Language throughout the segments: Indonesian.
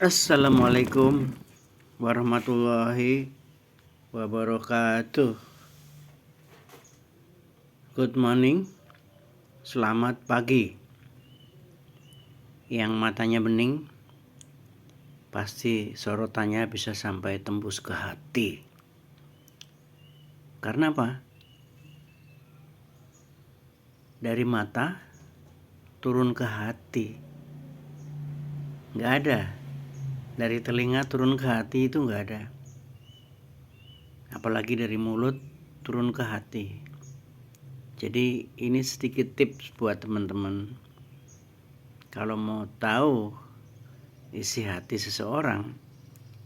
Assalamualaikum warahmatullahi wabarakatuh. Good morning, selamat pagi. Yang matanya bening, pasti sorotannya bisa sampai tembus ke hati. Karena apa? Dari mata turun ke hati. Nggak ada. Dari telinga turun ke hati itu nggak ada. Apalagi dari mulut turun ke hati. Jadi ini sedikit tips buat teman-teman. Kalau mau tahu isi hati seseorang,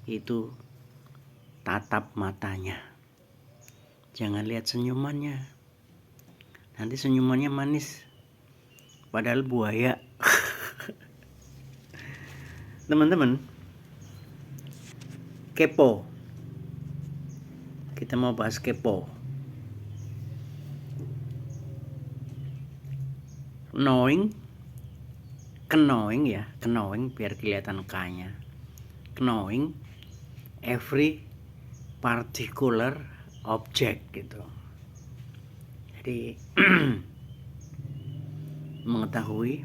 itu tatap matanya. Jangan lihat senyumannya. Nanti senyumannya manis, padahal buaya. Teman-teman, kepo. Kita mau bahas kepo. Knowing biar kelihatan K-nya. Knowing every particular object gitu. Jadi mengetahui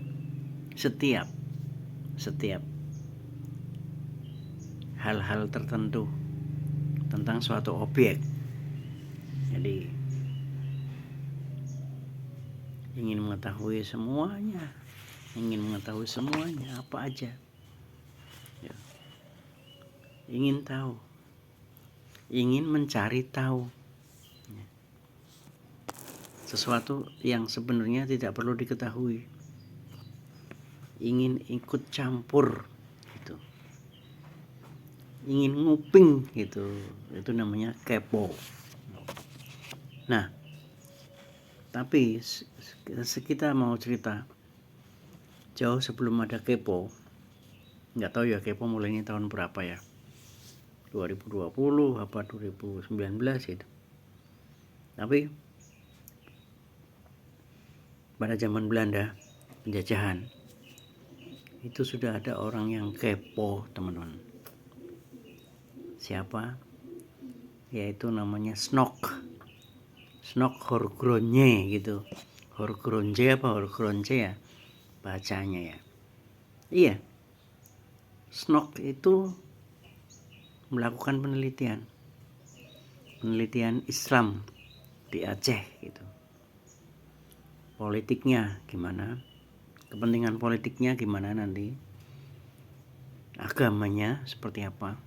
setiap hal-hal tertentu tentang suatu objek. Jadi ingin mengetahui semuanya apa aja ya. Ingin tahu, ingin mencari tahu ya. Sesuatu yang sebenarnya tidak perlu diketahui, ingin ikut campur gitu, ingin nguping gitu, itu namanya kepo. Nah, tapi kita mau cerita jauh sebelum ada kepo. Nggak tahu ya kepo mulainya tahun berapa ya, 2020 apa 2019 itu. Tapi pada zaman Belanda penjajahan itu sudah ada orang yang kepo, teman-teman. Siapa? Yaitu namanya Snok Horgronje gitu. Horgronje apa Horgronje ya bacanya ya. Iya, Snok itu melakukan penelitian Islam di Aceh gitu. Politiknya gimana, kepentingan politiknya gimana, nanti agamanya seperti apa,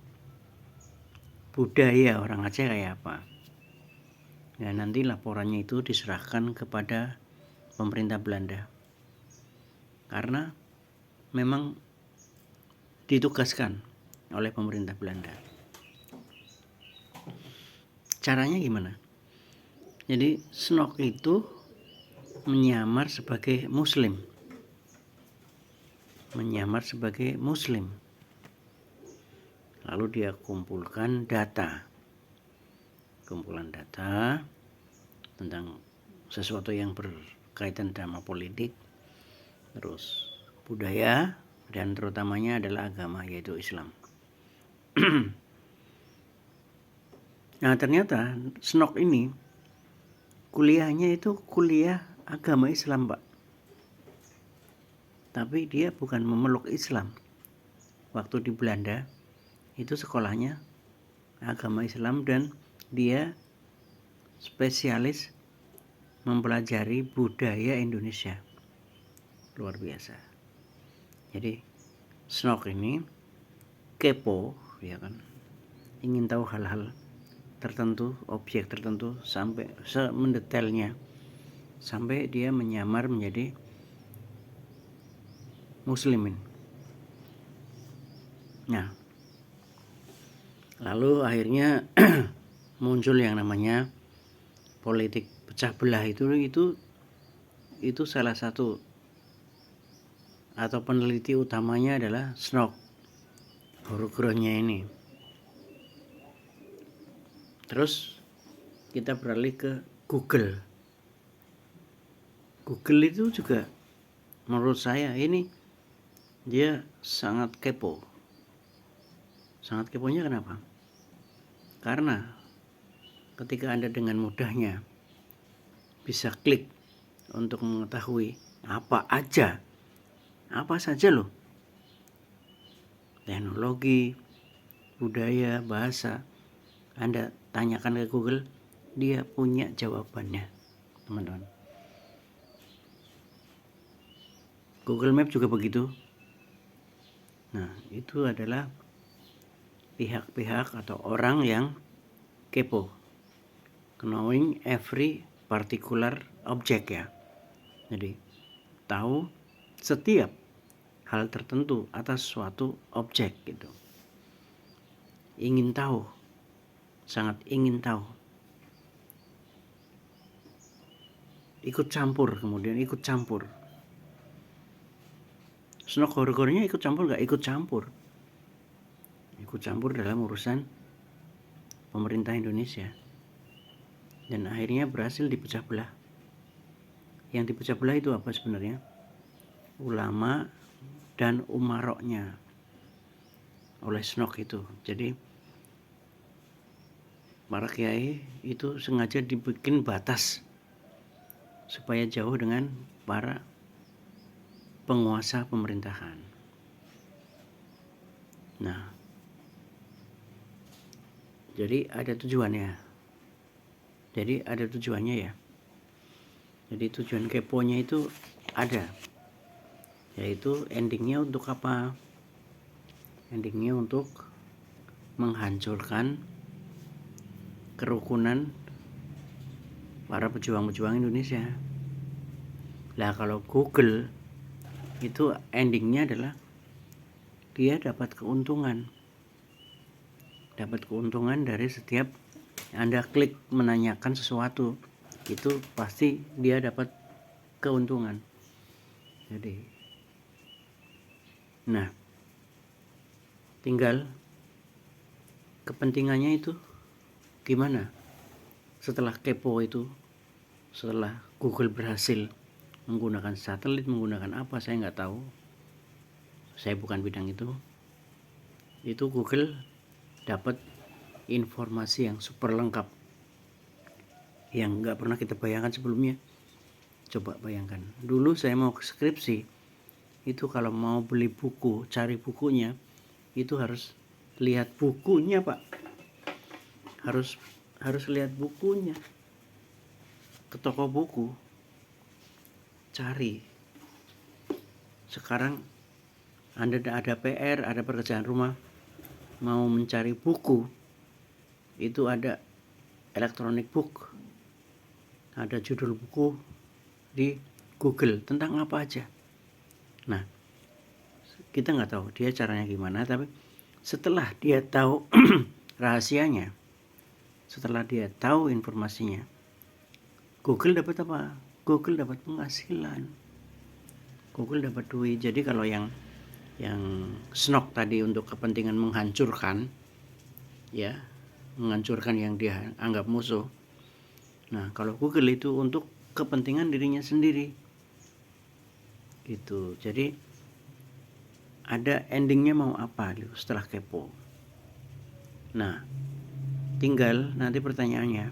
budaya orang Aceh kayak apa. Nah, nanti laporannya itu diserahkan kepada pemerintah Belanda, karena memang ditugaskan oleh pemerintah Belanda. Caranya gimana? Jadi Snok itu menyamar sebagai muslim, lalu dia kumpulan data tentang sesuatu yang berkaitan sama politik, terus budaya, dan terutamanya adalah agama, yaitu Islam. Nah, ternyata Snok ini kuliahnya itu kuliah agama Islam, Pak. Tapi dia bukan memeluk Islam. Waktu di Belanda itu sekolahnya agama Islam, dan dia spesialis mempelajari budaya Indonesia. Luar biasa. Jadi Snok ini kepo, ya kan, ingin tahu hal-hal tertentu, objek tertentu, sampai mendetailnya, sampai dia menyamar menjadi muslimin. Nah, lalu akhirnya muncul yang namanya politik pecah belah. Itu salah satu atau peneliti utamanya adalah Snok Horgronje ini. Terus kita beralih ke Google itu juga menurut saya ini dia sangat kepo. Sangat keponya kenapa? Karena ketika Anda dengan mudahnya bisa klik untuk mengetahui apa saja loh, teknologi, budaya, bahasa, Anda tanyakan ke Google, dia punya jawabannya, teman-teman. Google Map juga begitu. Nah, itu adalah pihak-pihak atau orang yang kepo, knowing every particular object ya. Jadi tahu setiap hal tertentu atas suatu objek gitu. Ingin tahu, sangat ingin tahu. Ikut campur, kemudian ikut campur. Snok horor-horornya ikut campur nggak? Ikut campur. Ikut campur dalam urusan pemerintah Indonesia. Dan akhirnya berhasil dipecah belah. Yang dipecah belah itu apa sebenarnya? Ulama dan umaroknya oleh Snok itu. Jadi para kiai itu sengaja dibikin batas supaya jauh dengan para penguasa pemerintahan. Nah, jadi ada tujuannya. Ya. Jadi tujuan keponya itu ada. Yaitu endingnya untuk apa? Endingnya untuk menghancurkan kerukunan para pejuang-pejuang Indonesia. Lah kalau Google itu endingnya adalah dia dapat keuntungan dari setiap Anda klik menanyakan sesuatu, itu pasti dia dapat keuntungan. Jadi nah, tinggal kepentingannya itu gimana setelah kepo itu, setelah Google berhasil menggunakan satelit, menggunakan apa saya nggak tahu, saya bukan bidang itu Google dapat informasi yang super lengkap yang nggak pernah kita bayangkan sebelumnya. Coba bayangkan, dulu saya mau skripsi itu kalau mau beli buku, cari bukunya itu harus lihat bukunya Pak, harus lihat bukunya, ke toko buku cari. Sekarang Anda ada PR, ada pekerjaan rumah, mau mencari buku, itu ada electronic book, ada judul buku di Google tentang apa aja. Nah, kita nggak tahu dia caranya gimana, tapi setelah dia tahu rahasianya, setelah dia tahu informasinya, Google dapat apa? Google dapat penghasilan, Google dapat duit. Jadi kalau yang Snok tadi untuk kepentingan menghancurkan yang dia anggap musuh. Nah, kalau Google itu untuk kepentingan dirinya sendiri gitu. Jadi ada endingnya mau apa gitu setelah kepo. Nah, tinggal nanti pertanyaannya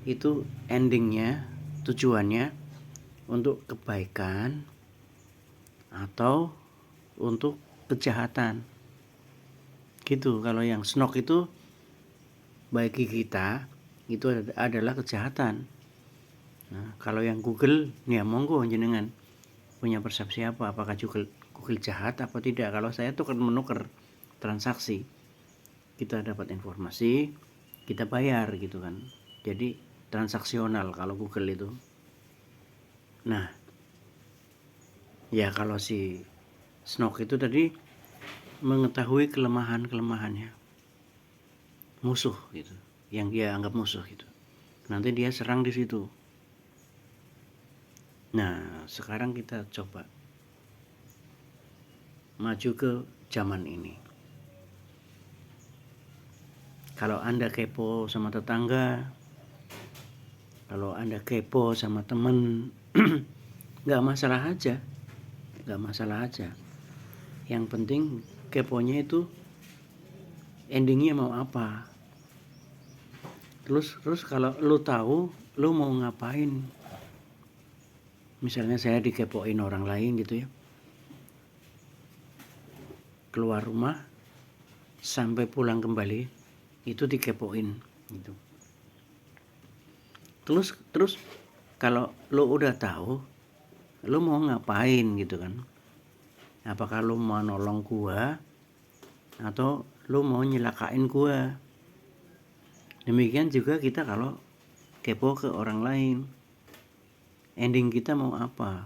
itu endingnya, tujuannya untuk kebaikan atau untuk kejahatan gitu. Kalau yang Snok itu bagi kita itu adalah kejahatan. Nah, kalau yang Google ya monggo jenengan punya persepsi apa, apakah Google jahat apa tidak. Kalau saya tuh kan menukar transaksi, kita dapat informasi, kita bayar gitu kan, jadi transaksional kalau Google itu. Nah ya, kalau si Snok itu tadi mengetahui kelemahannya musuh gitu, yang dia anggap musuh gitu, nanti dia serang di situ. Nah, sekarang kita coba maju ke zaman ini. Kalau Anda kepo sama tetangga, kalau Anda kepo sama teman, nggak masalah aja. Yang penting keponya itu endingnya mau apa. Terus kalau lu tahu lu mau ngapain, misalnya saya dikepoin orang lain gitu ya, keluar rumah sampai pulang kembali itu dikepoin gitu. Terus kalau lu udah tahu lu mau ngapain gitu kan, apakah lu mau nolong gua atau lu mau nyelakain gua. Demikian juga kita kalau kepo ke orang lain, ending kita mau apa.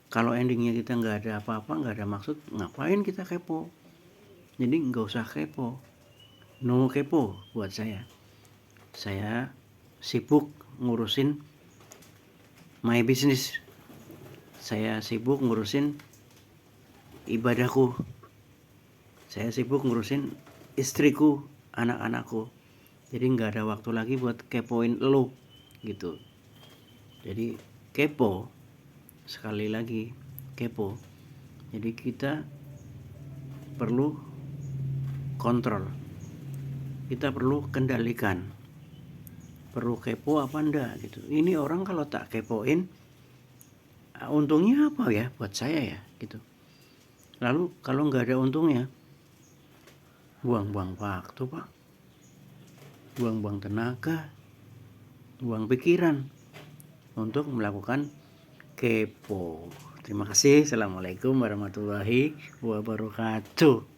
Kalau endingnya kita nggak ada apa-apa, nggak ada maksud, ngapain kita kepo. Jadi nggak usah kepo, no kepo buat saya sibuk ngurusin my business, saya sibuk ngurusin ibadahku, saya sibuk ngurusin istriku, anak-anakku. Jadi nggak ada waktu lagi buat kepoin lo gitu. Jadi kepo, sekali lagi kepo. Jadi kita perlu kontrol, kita perlu kendalikan, perlu kepo apa enggak gitu. Ini orang kalau tak kepoin, untungnya apa ya buat saya ya gitu. Lalu kalau nggak ada untungnya, buang-buang waktu pak, buang-buang tenaga, buang pikiran untuk melakukan kepo. Terima kasih. Assalamualaikum warahmatullahi wabarakatuh.